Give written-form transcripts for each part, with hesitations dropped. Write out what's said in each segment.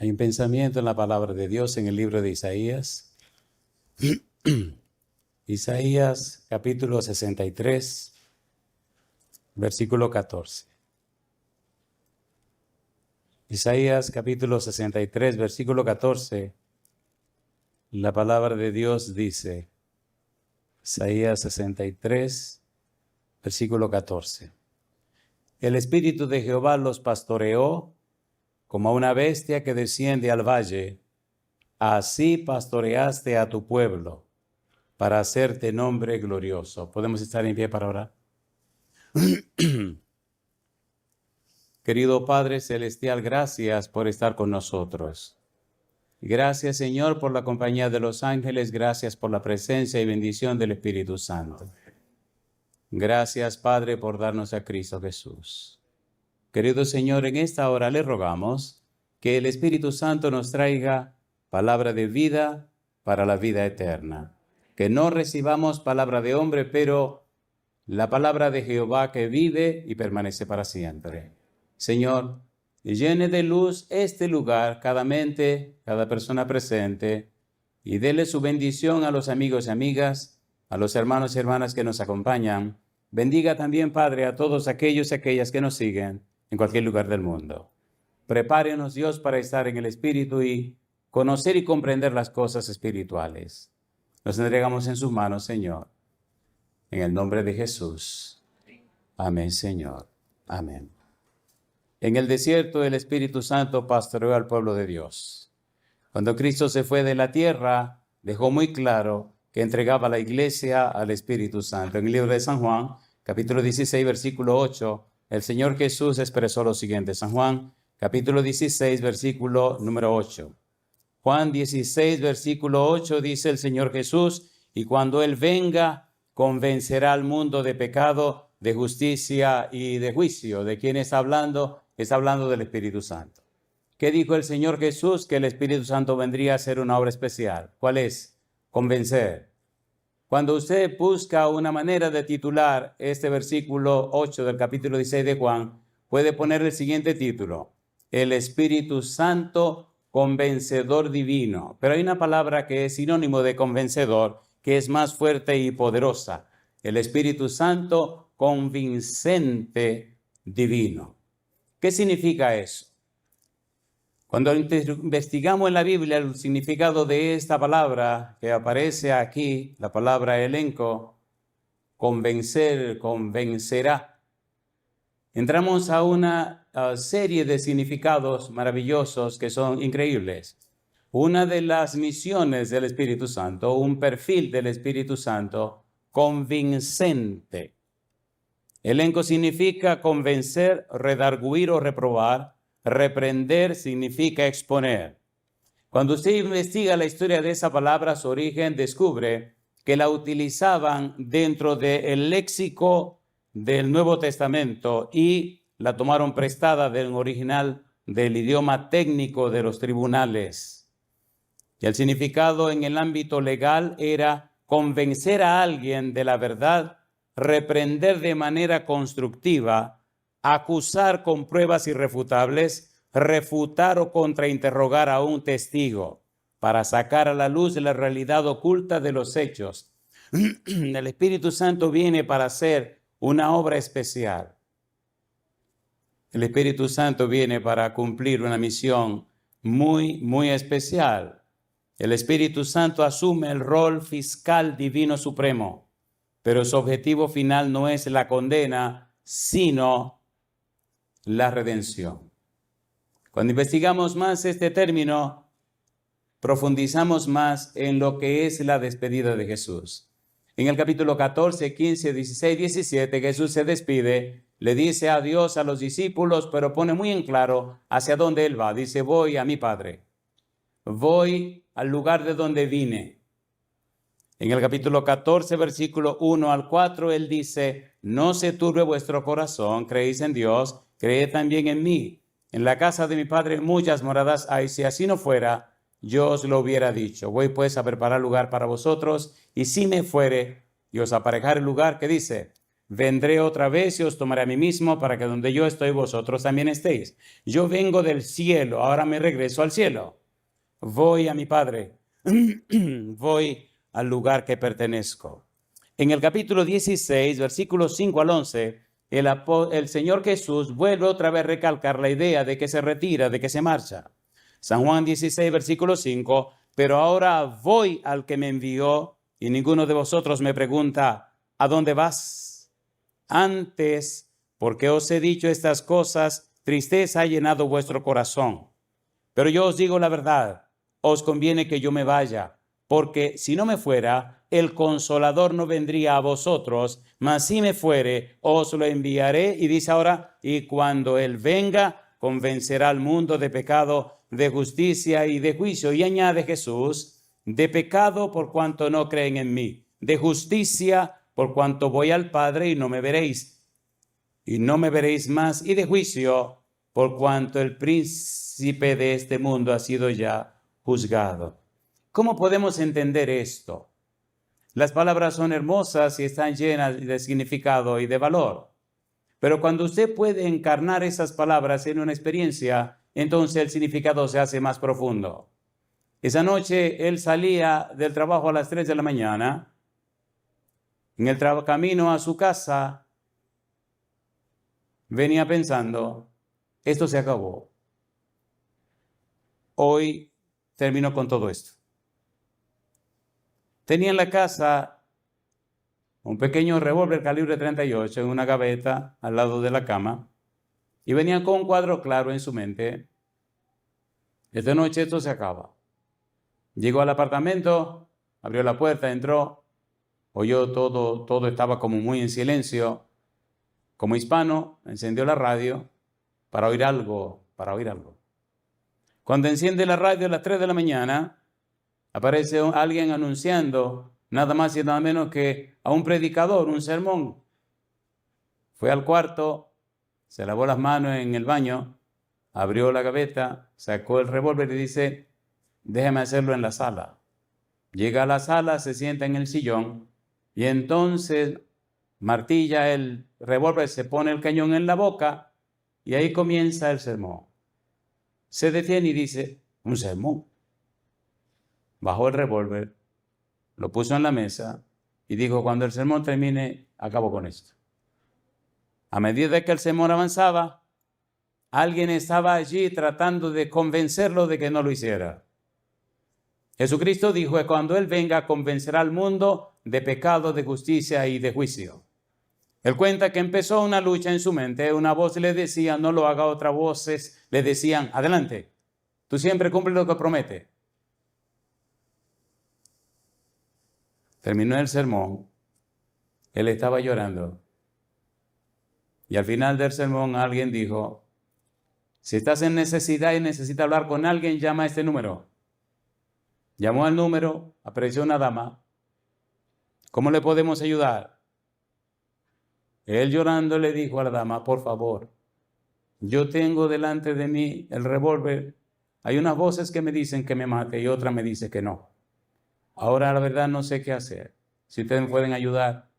Hay un pensamiento en la palabra de Dios en el libro de Isaías. Isaías capítulo 63, versículo 14. Isaías capítulo 63, versículo 14. La palabra de Dios dice, Isaías 63, versículo 14. El Espíritu de Jehová los pastoreó como a una bestia que desciende al valle. Así pastoreaste a tu pueblo para hacerte nombre glorioso. ¿Podemos estar en pie para orar? Querido Padre Celestial, gracias por estar con nosotros. Gracias, Señor, por la compañía de los ángeles. Gracias por la presencia y bendición del Espíritu Santo. Gracias, Padre, por darnos a Cristo Jesús. Querido Señor, en esta hora le rogamos que el Espíritu Santo nos traiga palabra de vida para la vida eterna. Que no recibamos palabra de hombre, pero la palabra de Jehová que vive y permanece para siempre. Señor, llene de luz este lugar, cada mente, cada persona presente, y dele su bendición a los amigos y amigas, a los hermanos y hermanas que nos acompañan. Bendiga también, Padre, a todos aquellos y aquellas que nos siguen en cualquier lugar del mundo. Prepárenos, Dios, para estar en el Espíritu y conocer y comprender las cosas espirituales. Nos entregamos en sus manos, Señor. En el nombre de Jesús. Amén, Señor. Amén. En el desierto, el Espíritu Santo pastoreó al pueblo de Dios. Cuando Cristo se fue de la tierra, dejó muy claro que entregaba la iglesia al Espíritu Santo. En el libro de San Juan, capítulo 16, versículo 8, el Señor Jesús expresó lo siguiente. San Juan, capítulo 16, versículo número 8. Juan 16, versículo 8, dice el Señor Jesús, y cuando Él venga, convencerá al mundo de pecado, de justicia y de juicio. ¿De quién está hablando? Está hablando del Espíritu Santo. ¿Qué dijo el Señor Jesús? Que el Espíritu Santo vendría a hacer una obra especial. ¿Cuál es? Convencer. Cuando usted busca una manera de titular este versículo 8 del capítulo 16 de Juan, puede poner el siguiente título: el Espíritu Santo convencedor divino. Pero hay una palabra que es sinónimo de convencedor, que es más fuerte y poderosa. El Espíritu Santo convincente divino. ¿Qué significa eso? Cuando investigamos en la Biblia el significado de esta palabra que aparece aquí, la palabra elenco, convencer, convencerá, entramos a una serie de significados maravillosos que son increíbles. Una de las misiones del Espíritu Santo, un perfil del Espíritu Santo, convincente. Elenco significa convencer, redarguir o reprobar. Reprender significa exponer. Cuando usted investiga la historia de esa palabra, su origen, descubre que la utilizaban dentro del léxico del Nuevo Testamento y la tomaron prestada del original del idioma técnico de los tribunales. Y el significado en el ámbito legal era convencer a alguien de la verdad, reprender de manera constructiva, acusar con pruebas irrefutables, refutar o contrainterrogar a un testigo para sacar a la luz la realidad oculta de los hechos. El Espíritu Santo viene para hacer una obra especial. El Espíritu Santo viene para cumplir una misión muy especial. El Espíritu Santo asume el rol fiscal divino supremo, pero su objetivo final no es la condena, sino la redención. Cuando investigamos más este término, profundizamos más en lo que es la despedida de Jesús. En el capítulo 14, 15, 16, 17, Jesús se despide, le dice adiós a los discípulos, pero pone muy en claro hacia dónde Él va. Dice, voy a mi Padre, voy al lugar de donde vine. En el capítulo 14, versículo 1 al 4, Él dice, no se turbe vuestro corazón, creéis en Dios, creed también en mí. En la casa de mi Padre muchas moradas hay, si así no fuera, yo os lo hubiera dicho. Voy pues a preparar lugar para vosotros, y si me fuere y os aparejare el lugar, ¿qué dice? vendré otra vez y os tomaré a mí mismo para que donde yo estoy vosotros también estéis. Yo vengo del cielo, ahora me regreso al cielo. Voy a mi Padre, voy al lugar que pertenezco. En el capítulo 16, versículos 5 al 11, el Señor Jesús vuelve otra vez a recalcar la idea de que se retira, de que se marcha. San Juan 16, versículo 5, pero ahora voy al que me envió y ninguno de vosotros me pregunta, ¿a dónde vas? Antes, porque os he dicho estas cosas, tristeza ha llenado vuestro corazón. Pero yo os digo la verdad, os conviene que yo me vaya, porque si no me fuera, el Consolador no vendría a vosotros, mas si me fuere, os lo enviaré. Y dice ahora, y cuando Él venga, convencerá al mundo de pecado, de justicia y de juicio. Y añade Jesús, de pecado por cuanto no creen en mí, de justicia por cuanto voy al Padre y no me veréis más, y de juicio por cuanto el príncipe de este mundo ha sido ya juzgado. ¿Cómo podemos entender esto? Las palabras son hermosas y están llenas de significado y de valor. Pero cuando usted puede encarnar esas palabras en una experiencia, entonces el significado se hace más profundo. Esa noche él salía del trabajo a las 3 de la mañana. En el camino a su casa, venía pensando, esto se acabó. Hoy termino con todo esto. Tenía en la casa un pequeño revólver calibre 38 en una gaveta al lado de la cama y venía con un cuadro claro en su mente. Esta noche esto se acaba. Llegó al apartamento, abrió la puerta, entró, oyó todo estaba como muy en silencio. Como hispano, encendió la radio para oír algo. Cuando enciende la radio a las 3 de la mañana, aparece alguien anunciando nada más y nada menos que a un predicador, un sermón. Fue al cuarto, se lavó las manos en el baño, abrió la gaveta, sacó el revólver y dice, déjeme hacerlo en la sala. Llega a la sala, se sienta en el sillón y entonces martilla el revólver, se pone el cañón en la boca y ahí comienza el sermón. Se detiene y dice, un sermón. Bajó el revólver, lo puso en la mesa y dijo, cuando el sermón termine, acabo con esto. A medida que el sermón avanzaba, alguien estaba allí tratando de convencerlo de que no lo hiciera. Jesucristo dijo que cuando Él venga, convencerá al mundo de pecado, de justicia y de juicio. Él cuenta que empezó una lucha en su mente. Una voz le decía, no lo haga. Otras voces le decían, adelante, tú siempre cumples lo que prometes. Terminó el sermón. Él estaba llorando. Y al final del sermón alguien dijo, si estás en necesidad y necesitas hablar con alguien, llama a este número. Llamó al número, apareció una dama. ¿Cómo le podemos ayudar? Él llorando le dijo a la dama, por favor, yo tengo delante de mí el revólver. Hay unas voces que me dicen que me mate y otra me dice que no. Ahora la verdad no sé qué hacer. Si ustedes me pueden ayudar.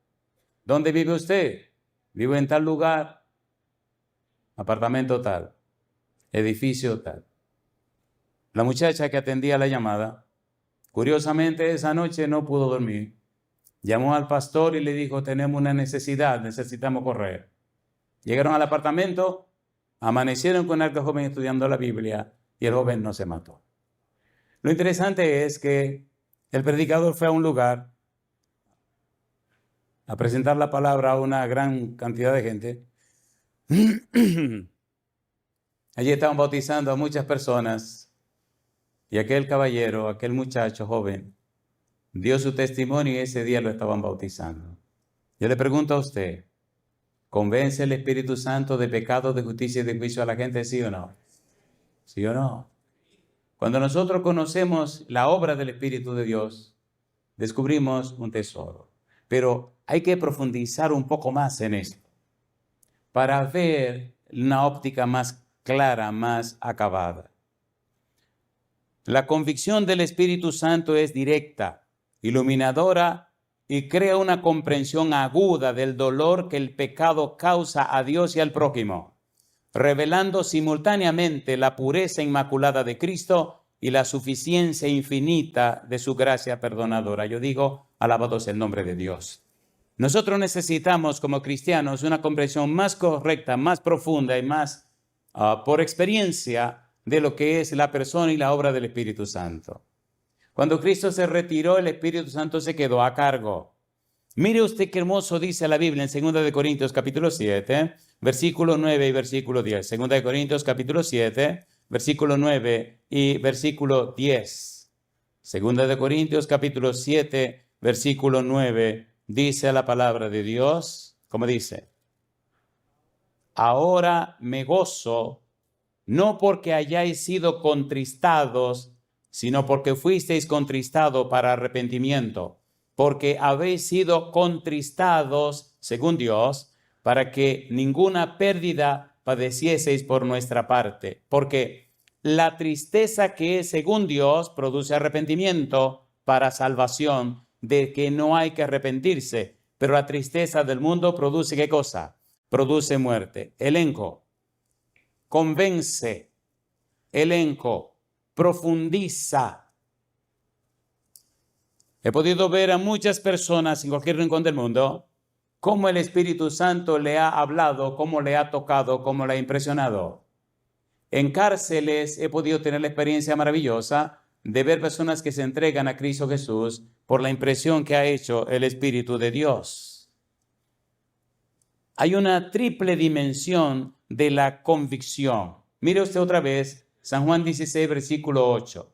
¿Dónde vive usted? Vivo en tal lugar. Apartamento tal. Edificio tal. La muchacha que atendía la llamada, curiosamente esa noche no pudo dormir. Llamó al pastor y le dijo, tenemos una necesidad, necesitamos correr. Llegaron al apartamento, amanecieron con el joven estudiando la Biblia y el joven no se mató. Lo interesante es que el predicador fue a un lugar a presentar la palabra a una gran cantidad de gente. Allí estaban bautizando a muchas personas y aquel caballero, aquel muchacho joven, dio su testimonio y ese día lo estaban bautizando. Yo le pregunto a usted, ¿convence el Espíritu Santo de pecado, de justicia y de juicio a la gente, sí o no? ¿Sí o no? Cuando nosotros conocemos la obra del Espíritu de Dios, descubrimos un tesoro. Pero hay que profundizar un poco más en esto para ver una óptica más clara, más acabada. La convicción del Espíritu Santo es directa, iluminadora y crea una comprensión aguda del dolor que el pecado causa a Dios y al prójimo, revelando simultáneamente la pureza inmaculada de Cristo y la suficiencia infinita de su gracia perdonadora. Yo digo, alabado sea el nombre de Dios. Nosotros necesitamos como cristianos una comprensión más correcta, más profunda y más por experiencia de lo que es la persona y la obra del Espíritu Santo. Cuando Cristo se retiró, el Espíritu Santo se quedó a cargo. Mire usted qué hermoso dice la Biblia en 2 Corintios capítulo 7, versículo 9 y versículo 10. 2 Corintios capítulo 7, versículo 9 y versículo 10. 2 Corintios capítulo 7, versículo 9, dice la palabra de Dios, ¿cómo dice? Ahora me gozo, no porque hayáis sido contristados, sino porque fuisteis contristados para arrepentimiento, porque habéis sido contristados, según Dios, para que ninguna pérdida padecieseis por nuestra parte, porque la tristeza que es según Dios produce arrepentimiento para salvación, de que no hay que arrepentirse, pero la tristeza del mundo produce ¿qué cosa? Produce muerte. Elenco, convence, elenco, profundiza. He podido ver a muchas personas en cualquier rincón del mundo cómo el Espíritu Santo le ha hablado, cómo le ha tocado, cómo le ha impresionado. En cárceles he podido tener la experiencia maravillosa de ver personas que se entregan a Cristo Jesús por la impresión que ha hecho el Espíritu de Dios. Hay una triple dimensión de la convicción. Mire usted otra vez San Juan 16, versículo 8.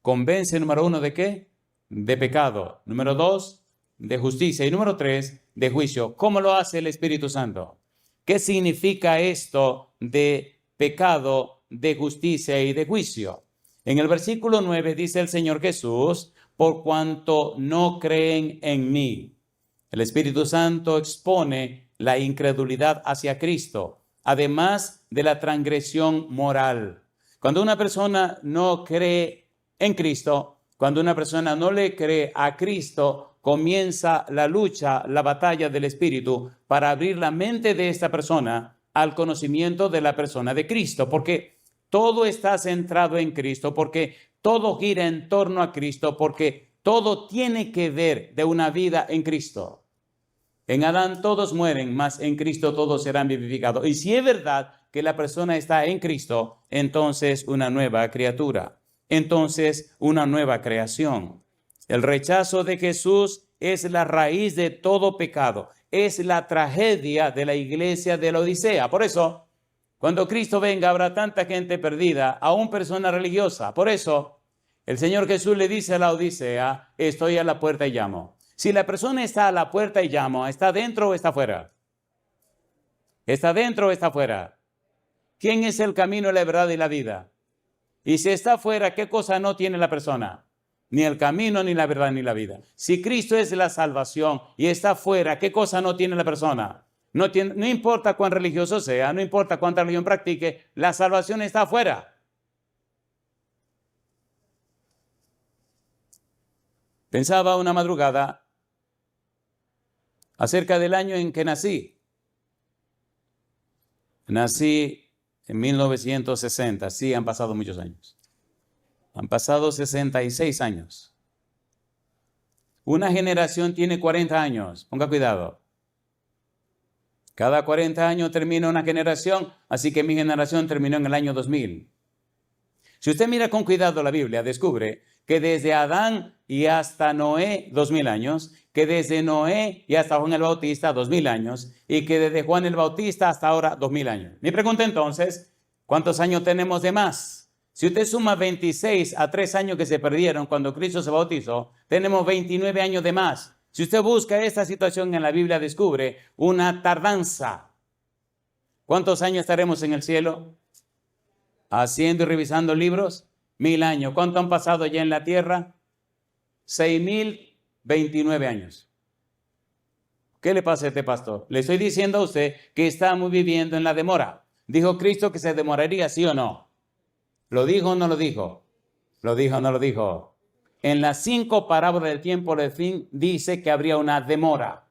Convence, número 1, ¿de qué? De pecado. Número 2, de justicia. Y número 3, de juicio. ¿Cómo lo hace el Espíritu Santo? ¿Qué significa esto de pecado, de justicia y de juicio? En el versículo 9 dice el Señor Jesús, por cuanto no creen en mí. El Espíritu Santo expone la incredulidad hacia Cristo, además de la transgresión moral. Cuando una persona no cree en Cristo, cuando una persona no le cree a Cristo, comienza la lucha, la batalla del Espíritu para abrir la mente de esta persona al conocimiento de la persona de Cristo, porque todo está centrado en Cristo, porque todo gira en torno a Cristo, porque todo tiene que ver de una vida en Cristo. En Adán todos mueren, mas en Cristo todos serán vivificados. Y si es verdad que la persona está en Cristo, entonces una nueva criatura, entonces una nueva creación. El rechazo de Jesús es la raíz de todo pecado, es la tragedia de la iglesia de la Odisea. Por eso, cuando Cristo venga, habrá tanta gente perdida, aún persona religiosa. Por eso, el Señor Jesús le dice a la Odisea, estoy a la puerta y llamo. Si la persona está a la puerta y llama, ¿está dentro o está fuera? ¿Está dentro o está fuera? ¿Quién es el camino, la verdad y la vida? Y si está fuera, ¿qué cosa no tiene la persona? Ni el camino, ni la verdad, ni la vida. Si Cristo es la salvación y está fuera, ¿qué cosa no tiene la persona? No importa cuán religioso sea, no importa cuánta religión practique, la salvación está afuera. Pensaba una madrugada acerca del año en que nací. Nací en 1960, sí, han pasado muchos años. Han pasado 66 años. Una generación tiene 40 años, ponga cuidado. Cada 40 años termina una generación, así que mi generación terminó en el año 2000. Si usted mira con cuidado la Biblia, descubre que desde Adán y hasta Noé, 2000 años, que desde Noé y hasta Juan el Bautista, 2000 años, y que desde Juan el Bautista hasta ahora, 2000 años. Mi pregunta entonces, ¿cuántos años tenemos de más? Si usted suma 26 a 3 años que se perdieron cuando Cristo se bautizó, tenemos 29 años de más. Si usted busca esta situación en la Biblia, descubre una tardanza. ¿Cuántos años estaremos en el cielo? Haciendo y revisando libros, 1000 años. ¿Cuánto han pasado ya en la tierra? 6029 años. ¿Qué le pasa a este pastor? Le estoy diciendo a usted que estamos viviendo en la demora. ¿Dijo Cristo que se demoraría, sí o no? ¿Lo dijo o no lo dijo? ¿Lo dijo o no lo dijo? en las 5 parábolas del tiempo del fin dice que habría una demora.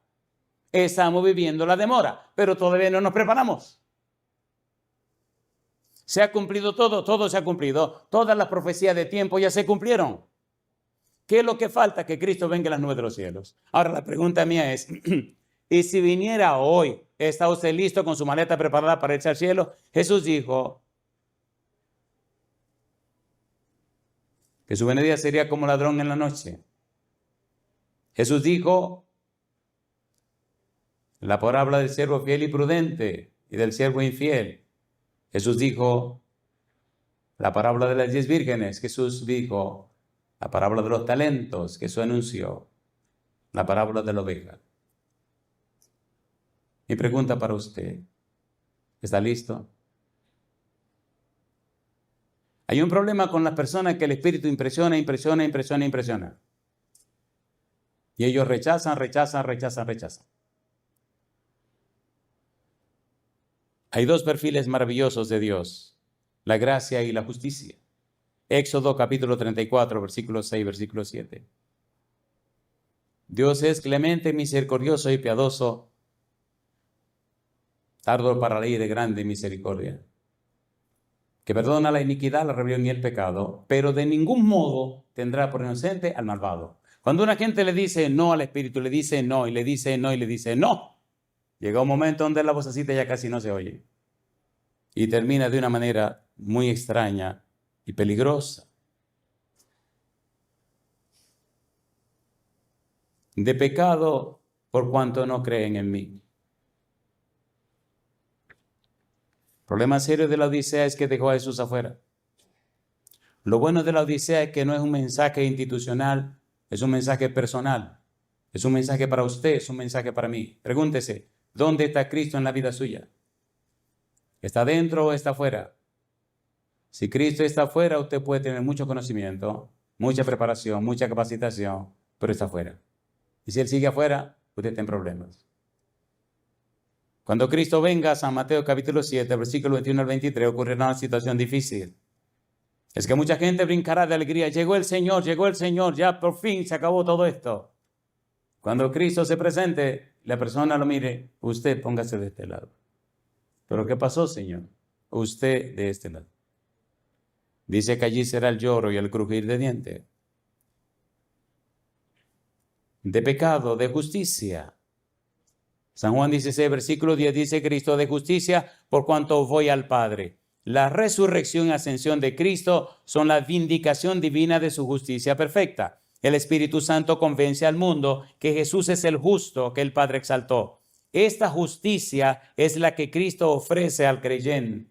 Estamos viviendo la demora, pero todavía no nos preparamos. Se ha cumplido todo se ha cumplido. Todas las profecías de tiempo ya se cumplieron. ¿Qué es lo que falta? Que Cristo venga en las nubes de los cielos. Ahora la pregunta mía es, ¿y si viniera hoy, está usted listo con su maleta preparada para irse al cielo? Jesús dijo que su venida sería como ladrón en la noche. Jesús dijo la parábola del siervo fiel y prudente y del siervo infiel. Jesús dijo la parábola de las 10 vírgenes. Jesús dijo la parábola de los talentos. Jesús anunció la parábola de la oveja. Mi pregunta para usted, ¿está listo? Hay un problema con las personas que el Espíritu impresiona. Y ellos rechazan. Hay 2 perfiles maravillosos de Dios, la gracia y la justicia. Éxodo capítulo 34, versículo 6, versículo 7. Dios es clemente, misericordioso y piadoso, tardo para la ira y de grande misericordia, que perdona la iniquidad, la rebelión y el pecado, pero de ningún modo tendrá por inocente al malvado. Cuando una gente le dice no al Espíritu, le dice no, y le dice no, y le dice no, llega un momento donde la vocecita ya casi no se oye. Y termina de una manera muy extraña y peligrosa. De pecado por cuanto no creen en mí. El problema serio de la Odisea es que dejó a Jesús afuera. Lo bueno de la Odisea es que no es un mensaje institucional, es un mensaje personal. Es un mensaje para usted, es un mensaje para mí. Pregúntese, ¿dónde está Cristo en la vida suya? ¿Está dentro o está afuera? Si Cristo está afuera, usted puede tener mucho conocimiento, mucha preparación, mucha capacitación, pero está afuera. Y si Él sigue afuera, usted está en problemas. Cuando Cristo venga, San Mateo capítulo 7, versículo 21 al 23, ocurrirá una situación difícil. Es que mucha gente brincará de alegría. Llegó el Señor, ya por fin se acabó todo esto. Cuando Cristo se presente, la persona lo mire, usted póngase de este lado. ¿Pero qué pasó, Señor? Usted de este lado. Dice que allí será el lloro y el crujir de dientes. De pecado, de justicia. San Juan 16, versículo 10 dice Cristo de justicia por cuanto voy al Padre. La resurrección y ascensión de Cristo son la vindicación divina de su justicia perfecta. El Espíritu Santo convence al mundo que Jesús es el justo que el Padre exaltó. Esta justicia es la que Cristo ofrece al creyente.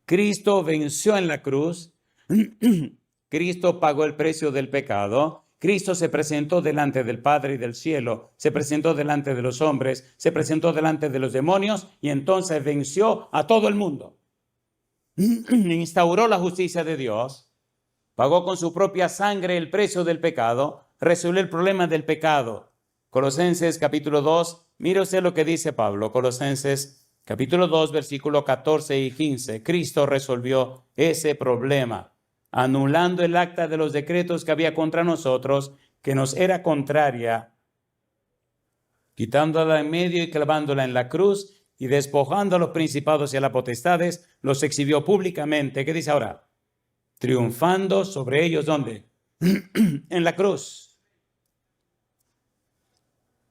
Cristo venció en la cruz. Cristo pagó el precio del pecado. Cristo se presentó delante del Padre y del cielo, se presentó delante de los hombres, se presentó delante de los demonios y entonces venció a todo el mundo. Instauró la justicia de Dios, pagó con su propia sangre el precio del pecado, resolvió el problema del pecado. Colosenses capítulo 2, mire usted lo que dice Pablo, Colosenses capítulo 2, versículo 14 y 15. Cristo resolvió ese problema, anulando el acta de los decretos que había contra nosotros, que nos era contraria, quitándola en medio y clavándola en la cruz, y despojando a los principados y a las potestades, los exhibió públicamente. ¿Qué dice ahora? Triunfando sobre ellos, ¿dónde? En la cruz.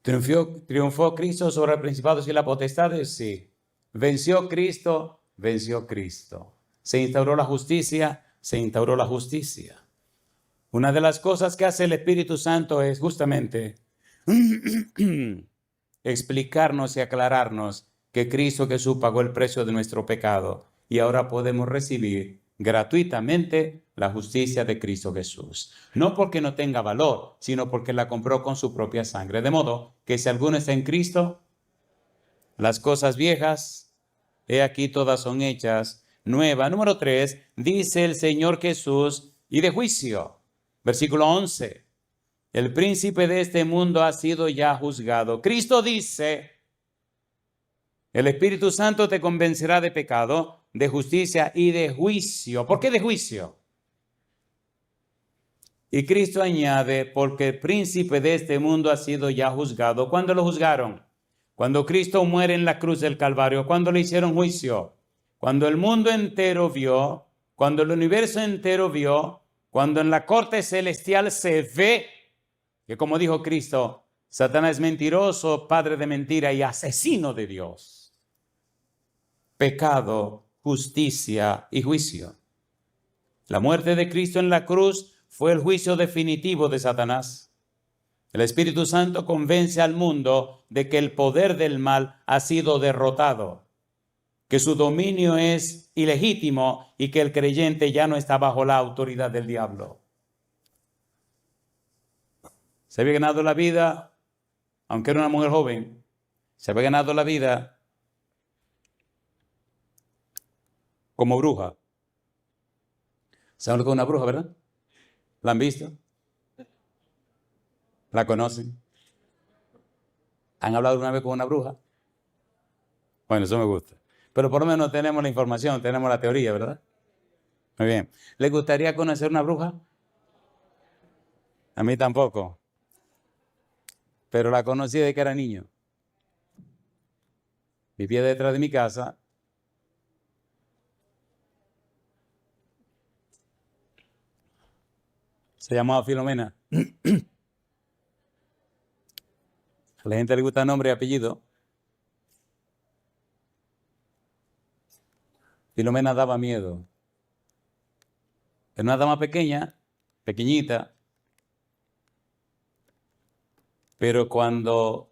¿Triunfó Cristo sobre los principados y las potestades? Sí. ¿Venció Cristo? Venció Cristo. ¿Se instauró la justicia? Se instauró la justicia. Una de las cosas que hace el Espíritu Santo es justamente explicarnos y aclararnos que Cristo Jesús pagó el precio de nuestro pecado y ahora podemos recibir gratuitamente la justicia de Cristo Jesús. No porque no tenga valor, sino porque la compró con su propia sangre. De modo que si alguno está en Cristo, las cosas viejas, he aquí todas son hechas nuevas. Número 3, dice el Señor Jesús, y de juicio. Versículo 11, el príncipe de este mundo ha sido ya juzgado. Cristo dice, el Espíritu Santo te convencerá de pecado, de justicia y de juicio. ¿Por qué de juicio? Y Cristo añade, porque el príncipe de este mundo ha sido ya juzgado. ¿Cuándo lo juzgaron? Cuando Cristo muere en la cruz del Calvario. ¿Cuándo le hicieron juicio? Cuando el mundo entero vio, cuando el universo entero vio, cuando en la corte celestial se ve que, como dijo Cristo, Satanás es mentiroso, padre de mentira y asesino de Dios. Pecado, justicia y juicio. La muerte de Cristo en la cruz fue el juicio definitivo de Satanás. El Espíritu Santo convence al mundo de que el poder del mal ha sido derrotado, que su dominio es ilegítimo y que el creyente ya no está bajo la autoridad del diablo. Se había ganado la vida, aunque era una mujer joven, se había ganado la vida como bruja. ¿Saben lo que es una bruja, verdad? ¿La han visto? ¿La conocen? ¿Han hablado una vez con una bruja? Bueno, eso me gusta. Pero por lo menos tenemos la información, tenemos la teoría, ¿verdad? Muy bien. ¿Les gustaría conocer una bruja? A mí tampoco. Pero la conocí desde que era niño. Vivía detrás de mi casa. Se llamaba Filomena. A la gente le gusta nombre y apellido. Filomena daba miedo. Era una dama pequeña, pequeñita, pero cuando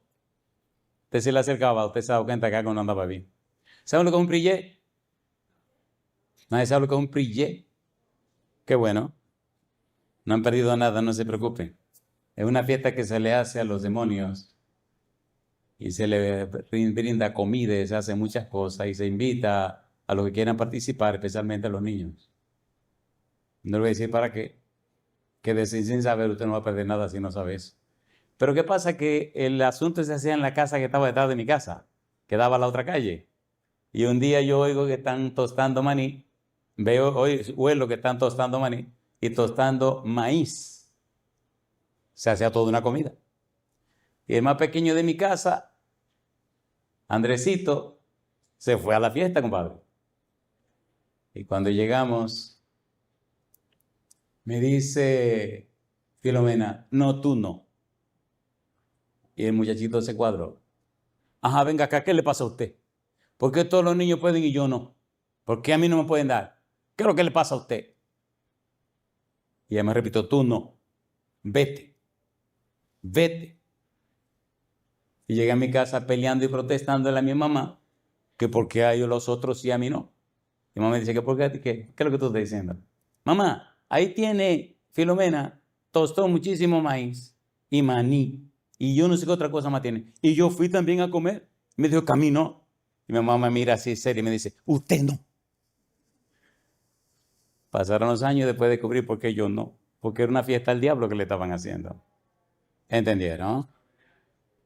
usted se le acercaba, usted se daba cuenta que algo no andaba bien. ¿Saben lo que es un brillé? ¿Nadie sabe lo que es un brillé? Qué bueno. No han perdido nada, no se preocupen. Es una fiesta que se le hace a los demonios y se le brinda comida y se hace muchas cosas y se invita a los que quieran participar, especialmente a los niños. No le voy a decir para qué. Quédese sin saber, usted no va a perder nada si no sabe eso. Pero ¿qué pasa? Que el asunto se hacía en la casa que estaba detrás de mi casa, que daba a la otra calle. Y un día yo oigo que están tostando maní, huelo que están tostando maní y tostando maíz. Se hacía toda una comida. Y el más pequeño de mi casa, Andresito, se fue a la fiesta, compadre. Y cuando llegamos, me dice Filomena, no, tú no. Y el muchachito se cuadró. Ajá, venga acá, ¿qué le pasa a usted? ¿Por qué todos los niños pueden y yo no? ¿Por qué a mí no me pueden dar? ¿Qué es lo que le pasa a usted? Y ella me repitió, tú no. Vete. Vete. Y llegué a mi casa peleando y protestándole a mi mamá que por qué a ellos los otros y a mí no. Mi mamá me dice que por qué a ti qué. ¿Qué es lo que tú estás diciendo? Mamá, ahí tiene Filomena, tostó muchísimo maíz y maní. Y yo no sé qué otra cosa más tiene. Y yo fui también a comer. Me dijo que a mí no. Y mi mamá me mira así seria y me dice, usted no. Pasaron los años y después de descubrir por qué yo no. Porque era una fiesta al diablo que le estaban haciendo. ¿Entendieron?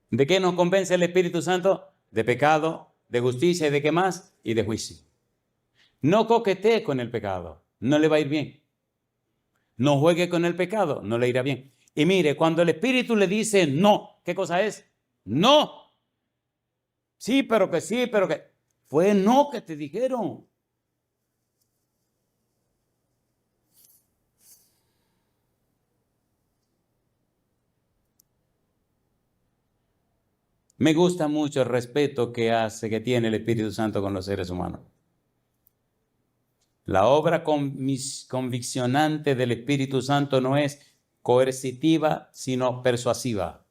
¿De qué nos convence el Espíritu Santo? De pecado, de justicia y de qué más? Y de juicio. No coquetee con el pecado, no le va a ir bien. No juegue con el pecado, no le irá bien. Y mire, cuando el Espíritu le dice no, ¿qué cosa es? No. Sí, pero que sí, pero que... Fue no que te dijeron. Me gusta mucho el respeto que tiene el Espíritu Santo con los seres humanos. La obra conviccionante del Espíritu Santo no es coercitiva, sino persuasiva.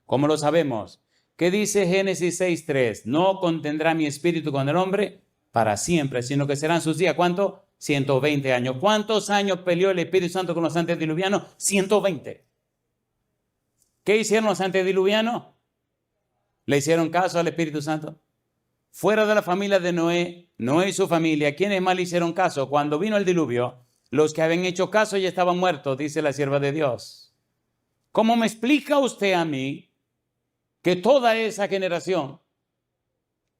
¿Cómo lo sabemos? ¿Qué dice Génesis 6:3? No contendrá mi espíritu con el hombre para siempre, sino que serán sus días. ¿Cuánto? 120 años. ¿Cuántos años peleó el Espíritu Santo con los antediluvianos? 120. ¿Qué hicieron los antediluvianos? ¿Le hicieron caso al Espíritu Santo? Fuera de la familia de Noé y su familia, ¿quiénes más le hicieron caso? Cuando vino el diluvio, los que habían hecho caso ya estaban muertos, dice la sierva de Dios. ¿Cómo me explica usted a mí que toda esa generación,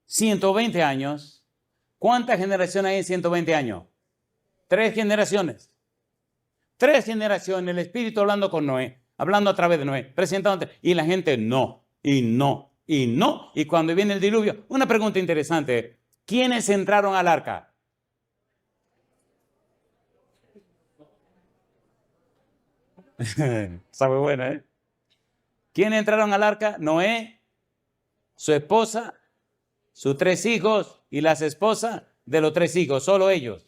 120 años, ¿cuántas generaciones hay en 120 años? 3 generaciones. 3 generaciones, el Espíritu hablando con Noé, hablando a través de Noé, presentando, y la gente no, y no, y no. Y cuando viene el diluvio, una pregunta interesante, ¿quiénes entraron al arca? Sabe buena, ¿eh? ¿Quiénes entraron al arca? Noé, su esposa, sus 3 hijos y las esposas de los 3 hijos, solo ellos.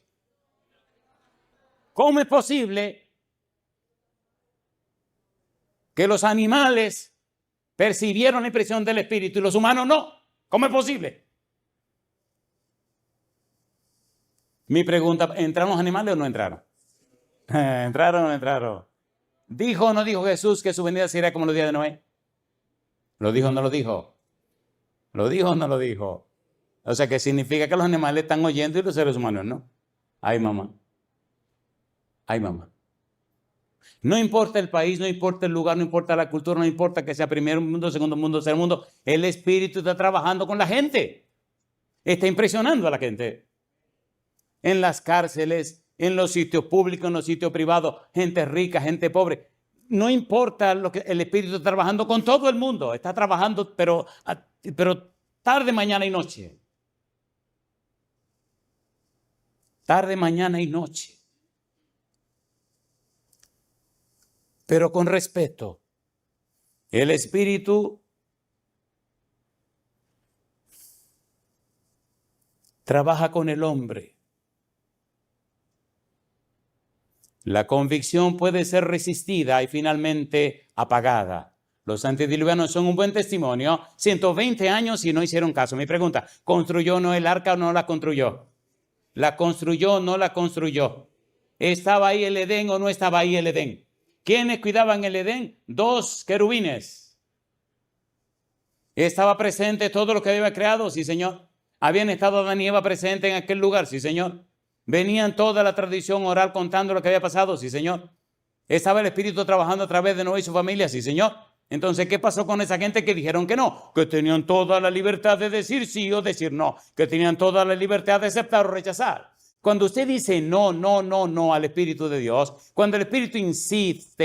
¿Cómo es posible que los animales percibieron la impresión del Espíritu y los humanos no? ¿Cómo es posible? Mi pregunta, ¿entraron los animales o no entraron? ¿Entraron o no entraron? ¿Dijo o no dijo Jesús que su venida sería como los días de Noé? ¿Lo dijo o no lo dijo? ¿Lo dijo o no lo dijo? O sea, que significa que los animales están oyendo y los seres humanos no. Ay, mamá. Ay, mamá. No importa el país, no importa el lugar, no importa la cultura, no importa que sea primer mundo, segundo mundo, tercer mundo. El Espíritu está trabajando con la gente. Está impresionando a la gente. En las cárceles, en los sitios públicos, en los sitios privados, gente rica, gente pobre. No importa lo que el Espíritu está trabajando con todo el mundo. Está trabajando, pero tarde, mañana y noche. Tarde, mañana y noche. Pero con respeto. El Espíritu trabaja con el hombre. La convicción puede ser resistida y finalmente apagada. Los antediluvianos son un buen testimonio. 120 años y no hicieron caso. Mi pregunta, ¿construyó Noé el arca o no la construyó? ¿La construyó o no la construyó? ¿Estaba ahí el Edén o no estaba ahí el Edén? ¿Quiénes cuidaban el Edén? 2 querubines. ¿Estaba presente todo lo que había creado? Sí, Señor. ¿Habían estado Adán y Eva presentes en aquel lugar? Sí, Señor. ¿Venían toda la tradición oral contando lo que había pasado? Sí, Señor. ¿Estaba el Espíritu trabajando a través de Noé y su familia? Sí, Señor. Entonces, ¿qué pasó con esa gente que dijeron que no? Que tenían toda la libertad de decir sí o decir no. Que tenían toda la libertad de aceptar o rechazar. Cuando usted dice no al Espíritu de Dios, cuando el Espíritu insiste,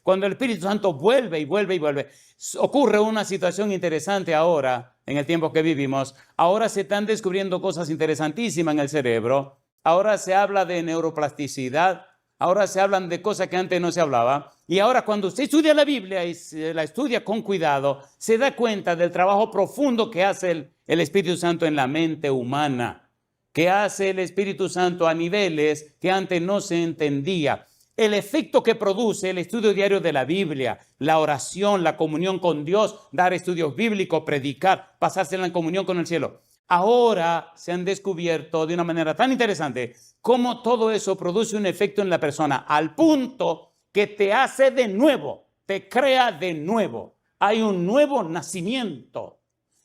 cuando el Espíritu Santo vuelve y vuelve y vuelve, ocurre una situación interesante ahora, en el tiempo que vivimos. Ahora se están descubriendo cosas interesantísimas en el cerebro. Ahora se habla de neuroplasticidad. Ahora se hablan de cosas que antes no se hablaba. Y ahora cuando usted estudia la Biblia y la estudia con cuidado, se da cuenta del trabajo profundo que hace el Espíritu Santo en la mente humana, que hace el Espíritu Santo a niveles que antes no se entendía. El efecto que produce el estudio diario de la Biblia, la oración, la comunión con Dios, dar estudios bíblicos, predicar, pasarse en la comunión con el cielo. Ahora se han descubierto de una manera tan interesante cómo todo eso produce un efecto en la persona, al punto que te hace de nuevo, te crea de nuevo. Hay un nuevo nacimiento.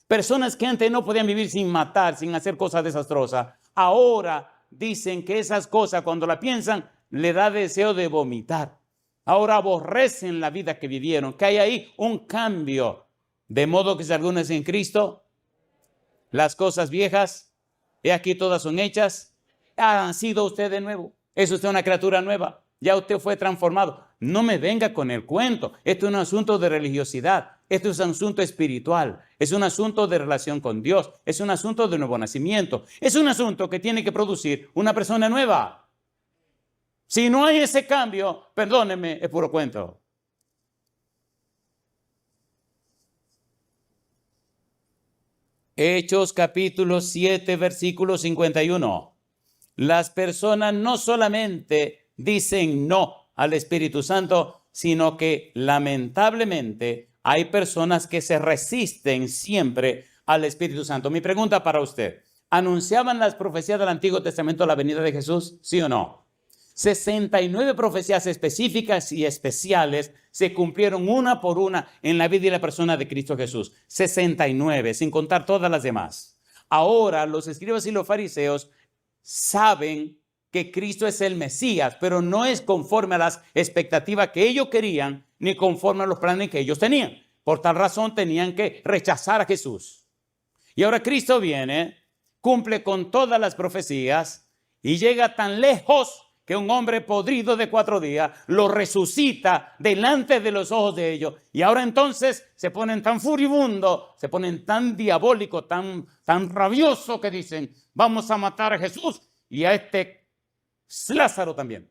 Personas que antes no podían vivir sin matar, sin hacer cosas desastrosas, ahora dicen que esas cosas, cuando la piensan, le da deseo de vomitar. Ahora aborrecen la vida que vivieron, que hay ahí un cambio. De modo que si alguno es en Cristo, las cosas viejas, he aquí todas son hechas, han sido usted de nuevo. Es usted una criatura nueva, ya usted fue transformado. No me venga con el cuento, esto es un asunto de religiosidad. Esto es un asunto espiritual, es un asunto de relación con Dios, es un asunto de nuevo nacimiento, es un asunto que tiene que producir una persona nueva. Si no hay ese cambio, perdóneme, es puro cuento. Hechos capítulo 7, versículo 51. Las personas no solamente dicen no al Espíritu Santo, sino que lamentablemente hay personas que se resisten siempre al Espíritu Santo. Mi pregunta para usted, ¿anunciaban las profecías del Antiguo Testamento la venida de Jesús? ¿Sí o no? 69 profecías específicas y especiales se cumplieron una por una en la vida y la persona de Cristo Jesús. 69, sin contar todas las demás. Ahora los escribas y los fariseos saben que Cristo es el Mesías, pero no es conforme a las expectativas que ellos querían, ni conforme a los planes que ellos tenían. Por tal razón tenían que rechazar a Jesús. Y ahora Cristo viene, cumple con todas las profecías y llega tan lejos que un hombre podrido de 4 días lo resucita delante de los ojos de ellos. Y ahora entonces se ponen tan furibundos, se ponen tan diabólicos, tan rabiosos que dicen, vamos a matar a Jesús y a este Lázaro también.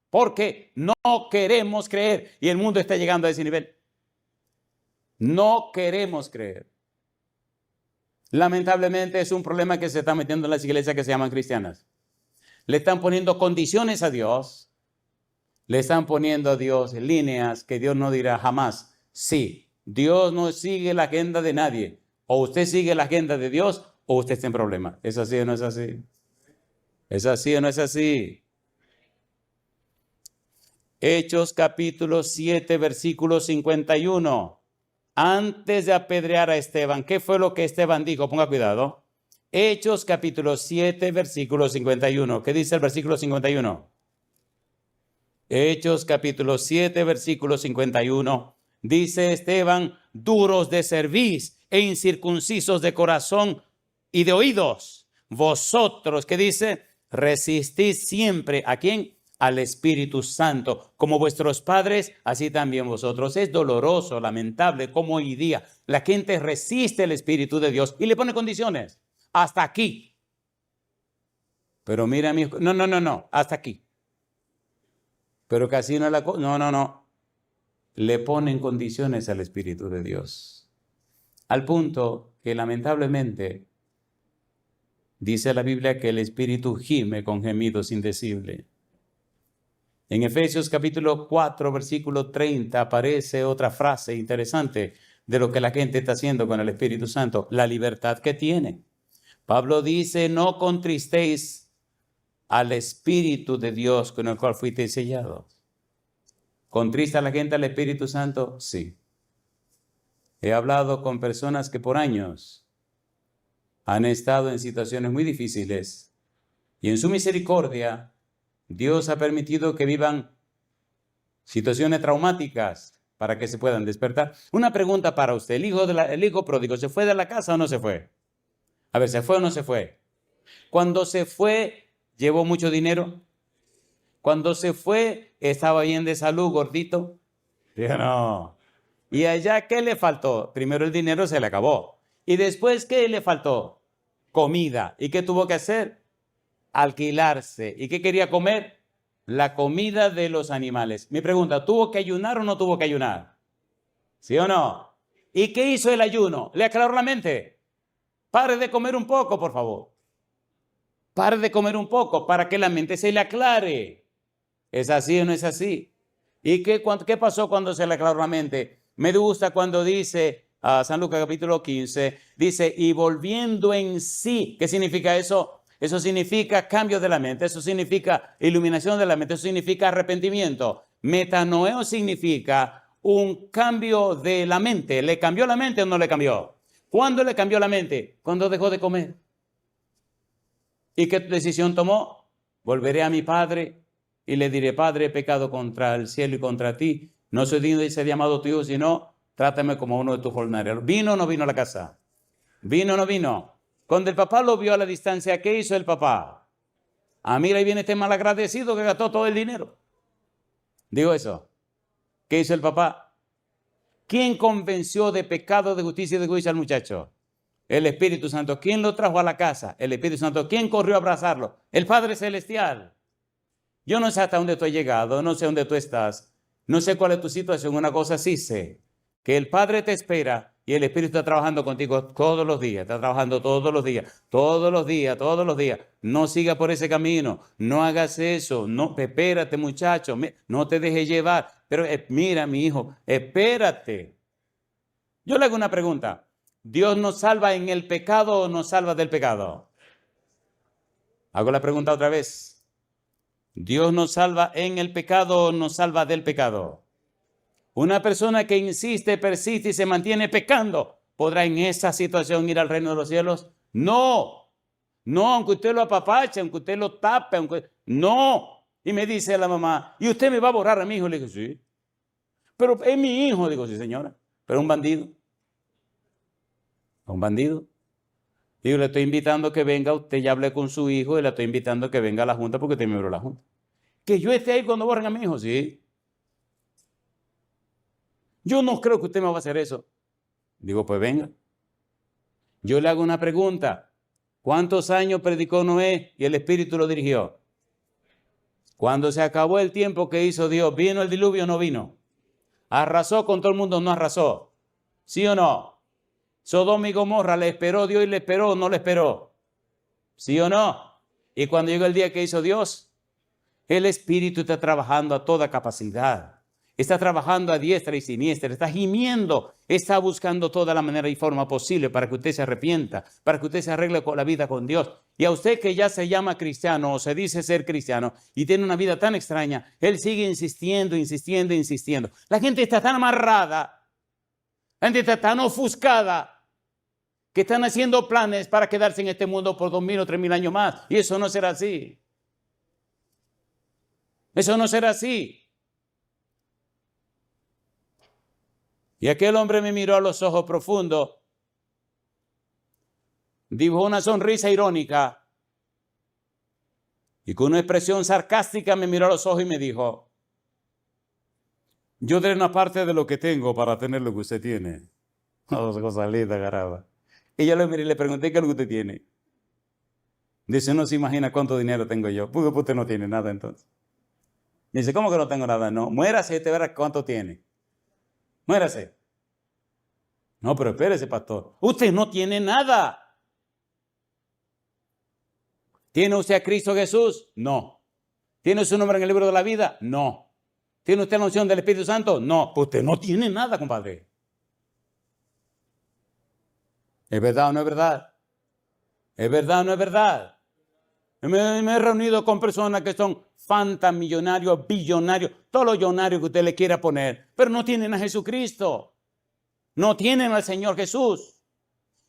Porque no queremos creer y el mundo está llegando a ese nivel. No queremos creer. Lamentablemente es un problema que se está metiendo en las iglesias que se llaman cristianas. Le están poniendo condiciones a Dios. Le están poniendo a Dios líneas que Dios no dirá jamás. Sí, Dios no sigue la agenda de nadie. O usted sigue la agenda de Dios o usted está en problema. ¿Es así o no es así? ¿Es así o no es así? Hechos capítulo 7, versículo 51. Antes de apedrear a Esteban, ¿qué fue lo que Esteban dijo? Ponga cuidado. Hechos capítulo 7, versículo 51. ¿Qué dice el versículo 51? Hechos capítulo 7, versículo 51. Dice Esteban, duros de cerviz e incircuncisos de corazón y de oídos. Vosotros, ¿qué dice? Resistís siempre. ¿A quién? Al Espíritu Santo, como vuestros padres, así también vosotros. Es doloroso, lamentable, como hoy día la gente resiste el Espíritu de Dios y le pone condiciones. Hasta aquí. Pero mira, mi hijo, no, hasta aquí. Pero casi no no. Le ponen condiciones al Espíritu de Dios. Al punto que lamentablemente dice la Biblia que el Espíritu gime con gemidos indecibles. En Efesios capítulo 4, versículo 30 aparece otra frase interesante de lo que la gente está haciendo con el Espíritu Santo, la libertad que tiene. Pablo dice, no contristéis al Espíritu de Dios con el cual fuisteis sellados. ¿Contrista a la gente al Espíritu Santo? Sí. He hablado con personas que por años han estado en situaciones muy difíciles y en su misericordia Dios ha permitido que vivan situaciones traumáticas para que se puedan despertar. Una pregunta para usted. ¿El hijo pródigo se fue de la casa o no se fue? A ver, ¿se fue o no se fue? Cuando se fue, ¿llevó mucho dinero? Cuando se fue, ¿estaba bien de salud, gordito? Dijo, no. ¿Y allá qué le faltó? Primero el dinero se le acabó. ¿Y después qué le faltó? Comida. ¿Y qué tuvo que hacer? Alquilarse. ¿Y qué quería comer? La comida de los animales. Mi pregunta, ¿tuvo que ayunar o no tuvo que ayunar? ¿Sí o no? ¿Y qué hizo el ayuno? ¿Le aclaró la mente? Pare de comer un poco, por favor. Pare de comer un poco para que la mente se le aclare. ¿Es así o no es así? ¿Y qué pasó cuando se le aclaró la mente? Me gusta cuando dice San Lucas capítulo 15, dice, y volviendo en sí. ¿Qué significa eso? Eso significa cambio de la mente, eso significa iluminación de la mente, eso significa arrepentimiento. Metanoeo significa un cambio de la mente. ¿Le cambió la mente o no le cambió? ¿Cuándo le cambió la mente? Cuando dejó de comer. ¿Y qué decisión tomó? Volveré a mi padre y le diré, Padre, he pecado contra el cielo y contra ti. No soy digno de ser llamado tu hijo, sino trátame como uno de tus jornaleros. ¿Vino o no vino a la casa? ¿Vino o no vino? Cuando el papá lo vio a la distancia, ¿qué hizo el papá? Mira, ahí viene este malagradecido que gastó todo el dinero. Digo eso. ¿Qué hizo el papá? ¿Quién convenció de pecado, de justicia y de juicio al muchacho? El Espíritu Santo. ¿Quién lo trajo a la casa? El Espíritu Santo. ¿Quién corrió a abrazarlo? El Padre Celestial. Yo no sé hasta dónde tú has llegado, no sé dónde tú estás, no sé cuál es tu situación. Una cosa sí sé, que el Padre te espera y el Espíritu está trabajando contigo todos los días, está trabajando todos los días, todos los días, todos los días. No sigas por ese camino, no hagas eso, no, espérate muchacho, no te dejes llevar. Pero mira mi hijo, espérate. Yo le hago una pregunta, ¿Dios nos salva en el pecado o nos salva del pecado? Hago la pregunta otra vez. ¿Dios nos salva en el pecado o nos salva del pecado? Una persona que insiste, persiste y se mantiene pecando, ¿podrá en esa situación ir al reino de los cielos? No, aunque usted lo apapache, aunque usted lo tape, no. Y me dice la mamá, ¿y usted me va a borrar a mi hijo? Le digo, sí. Pero es mi hijo, digo, sí señora, pero un bandido. Un bandido. Digo, le estoy invitando a que venga, usted ya hable con su hijo y le estoy invitando a que venga a la junta porque usted es miembro de la junta. Que yo esté ahí cuando borren a mi hijo, sí. Yo no creo que usted me va a hacer eso. Digo, pues venga. Yo le hago una pregunta. ¿Cuántos años predicó Noé y el Espíritu lo dirigió? Cuando se acabó el tiempo que hizo Dios, ¿vino el diluvio o no vino? ¿Arrasó con todo el mundo o no arrasó? ¿Sí o no? Sodoma y Gomorra, ¿le esperó Dios y le esperó o no le esperó? ¿Sí o no? Y cuando llegó el día que hizo Dios, el Espíritu está trabajando a toda capacidad. Está trabajando a diestra y siniestra, está gimiendo, está buscando toda la manera y forma posible para que usted se arrepienta, para que usted se arregle con la vida con Dios. Y a usted que ya se llama cristiano o se dice ser cristiano y tiene una vida tan extraña, él sigue insistiendo, insistiendo, insistiendo. La gente está tan amarrada, la gente está tan ofuscada, que están haciendo planes para quedarse en este mundo por 2000 o 3000 años más. Y eso no será así. Eso no será así. Y aquel hombre me miró a los ojos profundos, dibujó una sonrisa irónica y con una expresión sarcástica me miró a los ojos y me dijo, yo daré una parte de lo que tengo para tener lo que usted tiene. Dos cosas lindas, caramba. Y yo le miré y le pregunté, ¿qué es lo que usted tiene? Dice, no se imagina cuánto dinero tengo yo. Pues usted no tiene nada entonces. Dice, ¿cómo que no tengo nada? No, muérase y te verá cuánto tiene. Muérase. No, pero espérese, pastor. Usted no tiene nada. ¿Tiene usted a Cristo Jesús? No. ¿Tiene su nombre en el libro de la vida? No. ¿Tiene usted la unción del Espíritu Santo? No. Pues usted no tiene nada, compadre. ¿Es verdad o no es verdad? ¿Es verdad o no es verdad? Me he reunido con personas que son fantamillonarios, billonarios, todos los millonarios que usted le quiera poner, pero no tienen a Jesucristo. No tienen al Señor Jesús.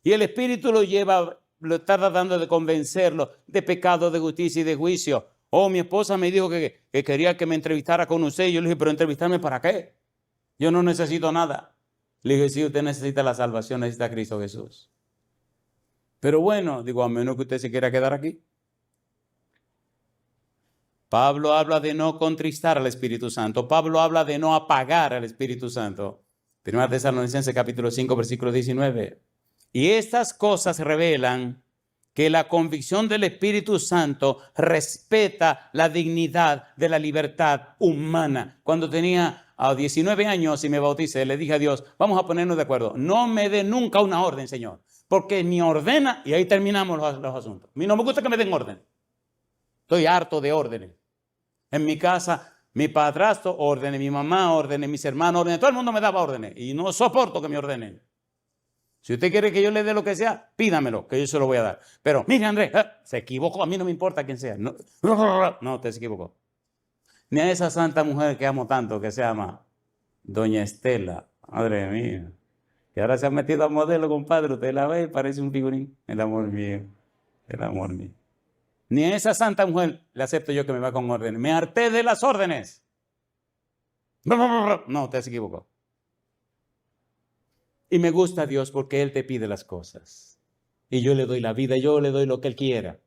Y el Espíritu lo lleva, lo está tratando de convencerlo de pecado, de justicia y de juicio. Oh, mi esposa me dijo que quería que me entrevistara con usted. Y yo le dije, pero entrevistarme ¿para qué? Yo no necesito nada. Le dije, sí, usted necesita la salvación, necesita a Cristo Jesús. Pero bueno, digo, a menos que usted se quiera quedar aquí. Pablo habla de no contristar al Espíritu Santo. Pablo habla de no apagar al Espíritu Santo. Primera Tesalonicenses capítulo 5, versículo 19. Y estas cosas revelan que la convicción del Espíritu Santo respeta la dignidad de la libertad humana. Cuando tenía 19 años y me bauticé, le dije a Dios, vamos a ponernos de acuerdo. No me dé nunca una orden, Señor, porque ni ordena y ahí terminamos los asuntos. A mí no me gusta que me den orden. Estoy harto de órdenes. En mi casa, mi padrastro órdenes, mi mamá órdenes, mis hermanos órdenes, todo el mundo me daba órdenes y no soporto que me ordenen. Si usted quiere que yo le dé lo que sea, pídamelo, que yo se lo voy a dar. Pero, mire, Andrés, se equivocó, a mí no me importa quién sea. No, usted se equivocó. Ni a esa santa mujer que amo tanto, que se llama Doña Estela, madre mía, que ahora se ha metido a modelo, compadre, usted la ve y parece un figurín. El amor mío, el amor mío. Ni a esa santa mujer le acepto yo que me va con órdenes. Me harté de las órdenes. No, usted se equivocó. Y me gusta Dios porque Él te pide las cosas. Y yo le doy la vida, yo le doy lo que Él quiera.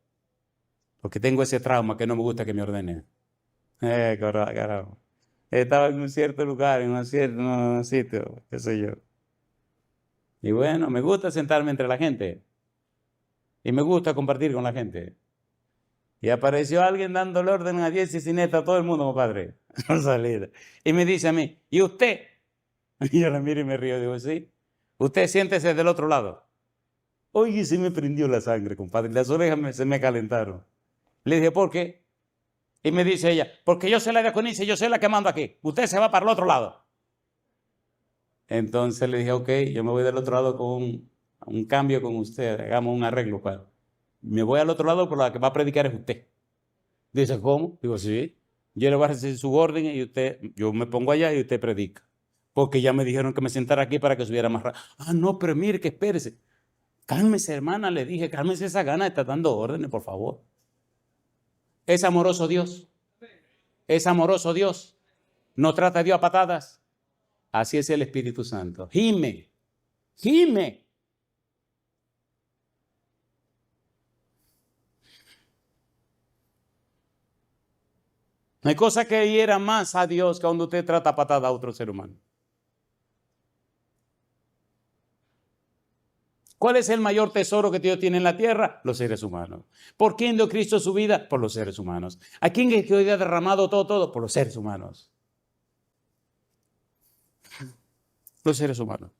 Porque tengo ese trauma que no me gusta que me ordenen. Carajo. Estaba en un cierto lugar, en un cierto sitio, qué sé yo. Y bueno, me gusta sentarme entre la gente. Y me gusta compartir con la gente. Y apareció alguien dándole orden a 10 y cineta a todo el mundo, compadre. Y me dice a mí, ¿y usted? Y yo la miro y me río. Digo, sí. Usted siéntese del otro lado. Oye, se me prendió la sangre, compadre. Las orejas se me calentaron. Le dije, ¿por qué? Y me dice ella, porque yo soy la diaconisa y yo soy la que mando aquí. Usted se va para el otro lado. Entonces le dije, ok, yo me voy del otro lado con un cambio con usted. Hagamos un arreglo. Me voy al otro lado, pero la que va a predicar es usted. Dice, ¿cómo? Digo, sí. Yo le voy a recibir su orden y yo me pongo allá y usted predica. Porque ya me dijeron que me sentara aquí para que subiera más rápido. Ah, no, pero mire, que espérese. Cálmese, hermana, le dije, cálmese esa gana de estar dando órdenes, por favor. Es amoroso Dios. Es amoroso Dios. No trata a Dios a patadas. Así es el Espíritu Santo. Gime. Gime. No hay cosa que hiera más a Dios que cuando usted trata patada a otro ser humano. ¿Cuál es el mayor tesoro que Dios tiene en la tierra? Los seres humanos. ¿Por quién dio Cristo su vida? Por los seres humanos. ¿A quién es que hoy ha derramado todo? Por los seres humanos. Los seres humanos.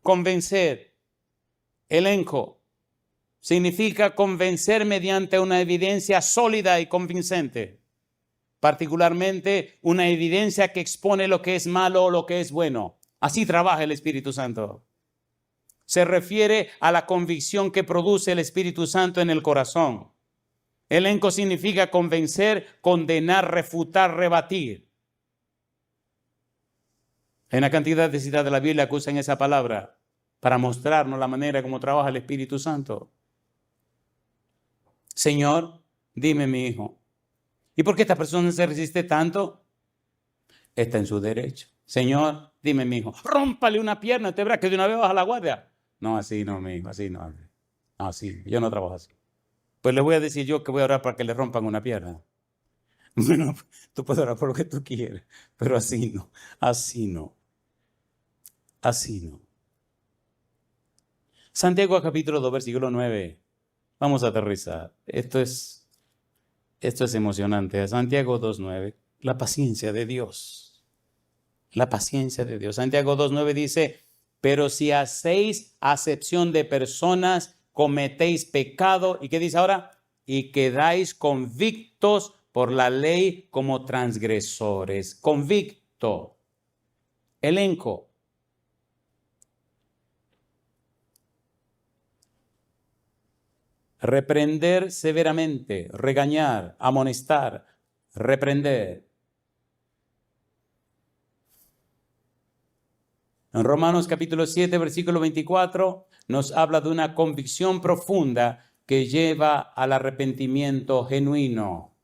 Convencer. Elenco. Significa convencer mediante una evidencia sólida y convincente. Particularmente una evidencia que expone lo que es malo o lo que es bueno. Así trabaja el Espíritu Santo. Se refiere a la convicción que produce el Espíritu Santo en el corazón. Elenco significa convencer, condenar, refutar, rebatir. Hay una cantidad de citas de la Biblia que usan esa palabra para mostrarnos la manera como trabaja el Espíritu Santo. Señor, dime mi hijo, ¿y por qué esta persona se resiste tanto? Está en su derecho. Señor, dime mi hijo, rómpale una pierna, te verás que de una vez baja la guardia. No, así no, mi hijo, así no. Así, yo no trabajo así. Pues le voy a decir yo que voy a orar para que le rompan una pierna. Bueno, tú puedes orar por lo que tú quieras, pero así no, así no. Así no. Santiago capítulo 2, versículo 9. Vamos a aterrizar. Esto es emocionante. Santiago 2:9. La paciencia de Dios. La paciencia de Dios. Santiago 2:9 dice, pero si hacéis acepción de personas, cometéis pecado. ¿Y qué dice ahora? Y quedáis convictos por la ley como transgresores. Convicto. Elenco. Reprender severamente, regañar, amonestar, reprender. En Romanos capítulo 7, versículo 24, nos habla de una convicción profunda que lleva al arrepentimiento genuino.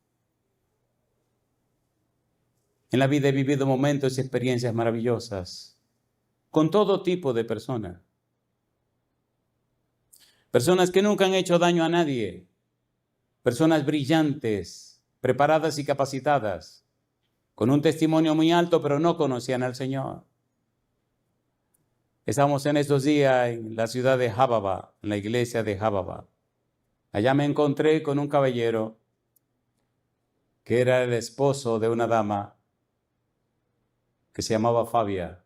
En la vida he vivido momentos y experiencias maravillosas con todo tipo de personas. Personas que nunca han hecho daño a nadie. Personas brillantes, preparadas y capacitadas, con un testimonio muy alto, pero no conocían al Señor. Estamos en estos días en la ciudad de Jábaba, en la iglesia de Jábaba. Allá me encontré con un caballero que era el esposo de una dama que se llamaba Fabia.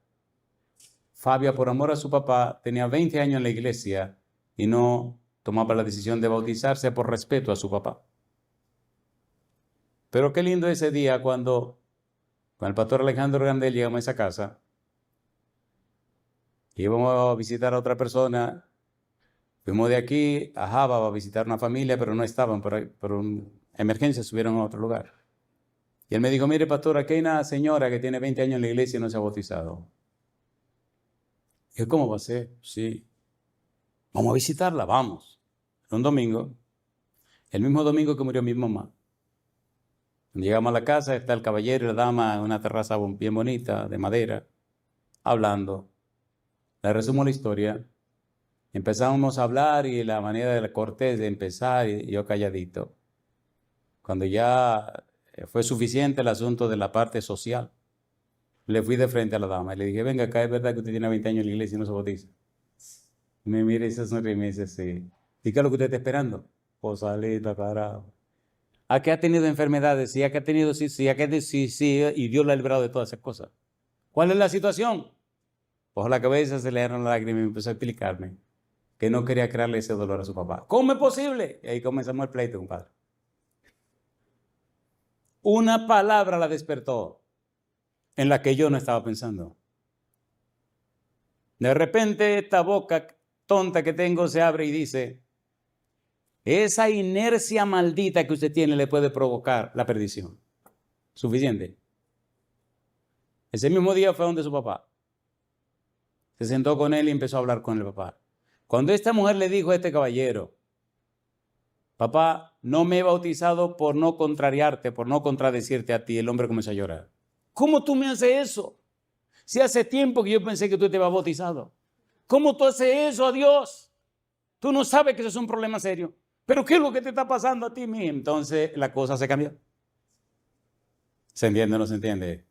Fabia, por amor a su papá, tenía 20 años en la iglesia y no tomaba la decisión de bautizarse por respeto a su papá. Pero qué lindo ese día cuando con el pastor Alejandro Grandel llegamos a esa casa. Íbamos a visitar a otra persona. Fuimos de aquí a Java a visitar una familia, pero no estaban por emergencia, subieron a otro lugar. Y él me dijo, mire pastor, aquí hay una señora que tiene 20 años en la iglesia y no se ha bautizado. Y yo, ¿cómo va a ser? Sí. Vamos a visitarla, vamos. Era un domingo, el mismo domingo que murió mi mamá. Cuando llegamos a la casa, está el caballero y la dama en una terraza bien bonita, de madera, hablando. Le resumo la historia. Empezamos a hablar y la manera de la cortés de empezar y yo calladito. Cuando ya fue suficiente el asunto de la parte social, le fui de frente a la dama y le dije, venga acá, es verdad que usted tiene 20 años en la iglesia y no se bautiza. Y me mira y se sonríe y me dice, sí. ¿Y qué es lo que usted está esperando? Pues salir la cara. ¿A qué ha tenido enfermedades? Sí, ¿a qué ha tenido sí, y Dios la ha librado de todas esas cosas? ¿Cuál es la situación? Pues la cabeza se le dieron lágrimas y me empezó a explicarme que no quería crearle ese dolor a su papá. ¿Cómo es posible? Y ahí comenzamos el pleito, compadre. Una palabra la despertó en la que yo no estaba pensando. De repente esta boca tonta que tengo se abre y dice, esa inercia maldita que usted tiene le puede provocar la perdición. Suficiente. Ese mismo día fue donde su papá. Se sentó con él y empezó a hablar con el papá. Cuando esta mujer le dijo a este caballero, papá, no me he bautizado por no contrariarte, por no contradecirte a ti, el hombre comenzó a llorar. ¿Cómo tú me haces eso? Si hace tiempo que yo pensé que tú te habías bautizado. ¿Cómo tú haces eso a Dios? Tú no sabes que eso es un problema serio. ¿Pero qué es lo que te está pasando a ti, mi? Entonces la cosa se cambió. ¿Se entiende o no se entiende?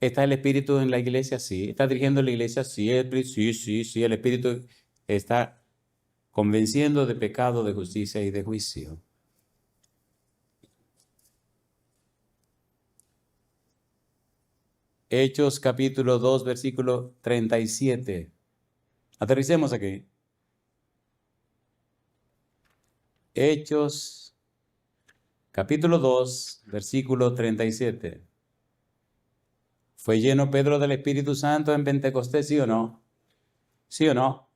¿Está el Espíritu en la iglesia? Sí. ¿Está dirigiendo la iglesia? Sí. Sí. El Espíritu está convenciendo de pecado, de justicia y de juicio. Hechos capítulo 2, versículo 37. Aterricemos aquí. Hechos capítulo 2, versículo 37. ¿Fue lleno Pedro del Espíritu Santo en Pentecostés, sí o no? ¿Sí o no?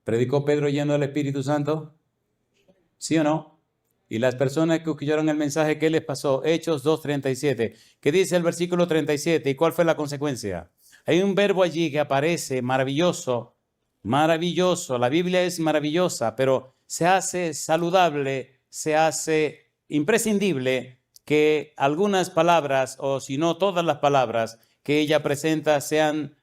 ¿Predicó Pedro lleno del Espíritu Santo? ¿Sí o no? Y las personas que escucharon el mensaje, ¿qué les pasó? Hechos 2:37. ¿Qué dice el versículo 37? ¿Y cuál fue la consecuencia? Hay un verbo allí que aparece maravilloso, maravilloso. La Biblia es maravillosa, pero se hace saludable, se hace imprescindible que algunas palabras, o si no todas las palabras que ella presenta sean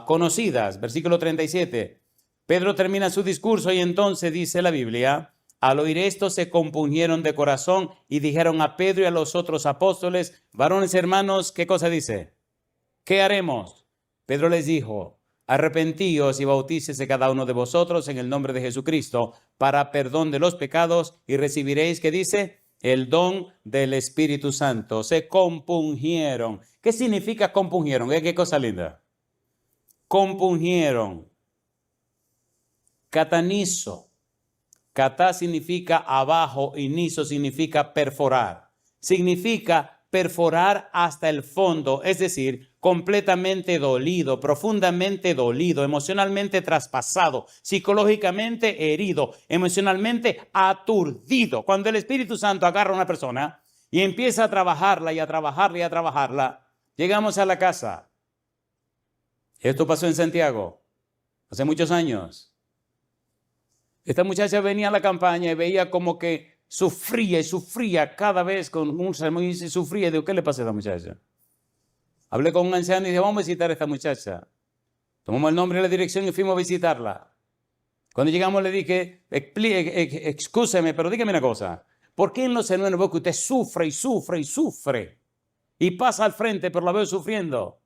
conocidas. Versículo 37. Pedro termina su discurso y entonces dice la Biblia: al oír esto se compungieron de corazón y dijeron a Pedro y a los otros apóstoles: varones hermanos, ¿qué cosa dice? ¿Qué haremos? Pedro les dijo: arrepentíos y bautícese cada uno de vosotros en el nombre de Jesucristo para perdón de los pecados y recibiréis, ¿qué dice? El don del Espíritu Santo. Se compungieron. ¿Qué significa compungieron? ¿Qué cosa linda? Compungieron. Catanizo. Catá significa abajo y nizo significa perforar. Significa perforar hasta el fondo, es decir, completamente dolido, profundamente dolido, emocionalmente traspasado, psicológicamente herido, emocionalmente aturdido. Cuando el Espíritu Santo agarra a una persona y empieza a trabajarla y a trabajarla y a trabajarla, llegamos a la casa. Esto pasó en Santiago hace muchos años. Esta muchacha venía a la campaña y veía como que sufría y sufría cada vez con un sermón y sufría. Digo, ¿qué le pasa a esta muchacha? Hablé con un anciano y dije, vamos a visitar a esta muchacha. Tomamos el nombre y la dirección y fuimos a visitarla. Cuando llegamos le dije, excúseme, pero dígame una cosa. ¿Por qué en los sermones veo que usted sufre y sufre y sufre? Y pasa al frente, pero la veo sufriendo.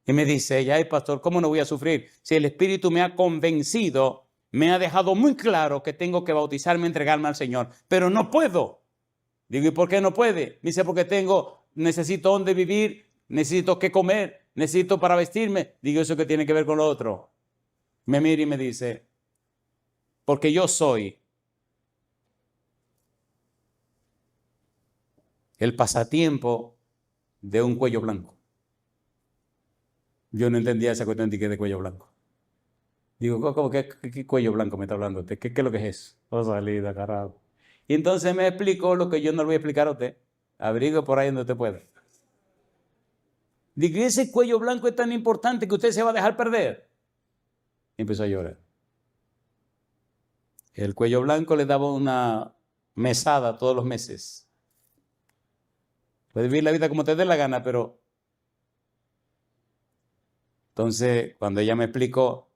Y me dice ella: ay, pastor, ¿cómo no voy a sufrir? Si el Espíritu me ha convencido, me ha dejado muy claro que tengo que bautizarme, entregarme al Señor, pero no puedo. Digo, ¿y por qué no puede? Me dice, porque necesito dónde vivir, necesito qué comer, necesito para vestirme. Digo, ¿eso qué tiene que ver con lo otro? Me mira y me dice, porque yo soy el pasatiempo de un cuello blanco. Yo no entendía esa cuestión de cuello blanco. Digo, ¿cómo qué cuello blanco me está hablando usted? ¿Qué es lo que es eso? Oh, salida, carajo. Y entonces me explicó lo que yo no le voy a explicar a usted. Abrigo por ahí donde usted pueda. Digo, ese cuello blanco es tan importante que usted se va a dejar perder. Y empezó a llorar. El cuello blanco le daba una mesada todos los meses. Puede vivir la vida como te dé la gana, pero... Entonces, cuando ella me explicó,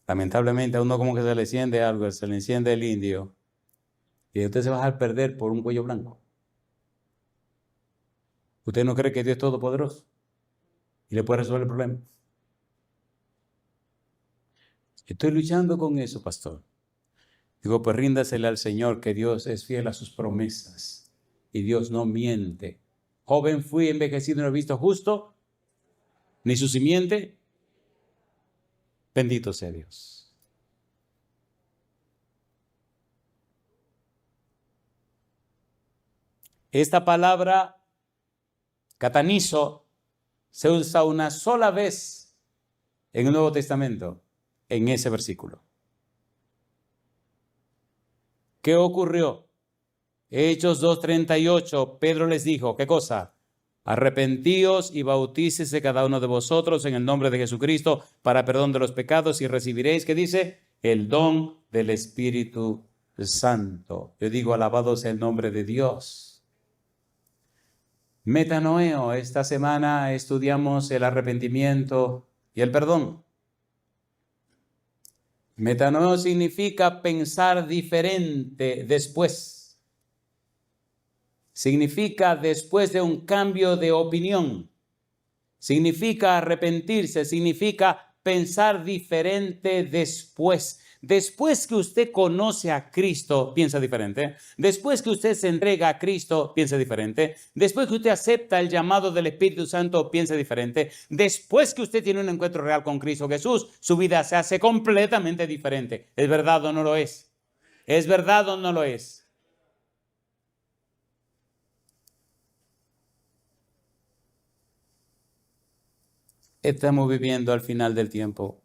lamentablemente a uno como que se le enciende algo, se le enciende el indio, y usted se va a dejar perder por un cuello blanco. ¿Usted no cree que Dios es todopoderoso y le puede resolver el problema? Estoy luchando con eso, pastor. Digo, pues ríndasele al Señor, que Dios es fiel a sus promesas y Dios no miente. Joven fui, envejecido, no he visto justo, ni su simiente. Bendito sea Dios. Esta palabra, catanizo, se usa una sola vez en el Nuevo Testamento, en ese versículo. ¿Qué ocurrió? Hechos 2:38, Pedro les dijo, ¿qué cosa? Arrepentíos y bautícese cada uno de vosotros en el nombre de Jesucristo para perdón de los pecados y recibiréis, ¿qué dice? El don del Espíritu Santo. Yo digo, alabado sea el nombre de Dios. Metanoeo, esta semana estudiamos el arrepentimiento y el perdón. Metanoia significa pensar diferente después. Significa después de un cambio de opinión. Significa arrepentirse, significa pensar diferente después. Después que usted conoce a Cristo, piensa diferente. Después que usted se entrega a Cristo, piensa diferente. Después que usted acepta el llamado del Espíritu Santo, piensa diferente. Después que usted tiene un encuentro real con Cristo Jesús, su vida se hace completamente diferente. ¿Es verdad o no lo es? ¿Es verdad o no lo es? Estamos viviendo al final del tiempo.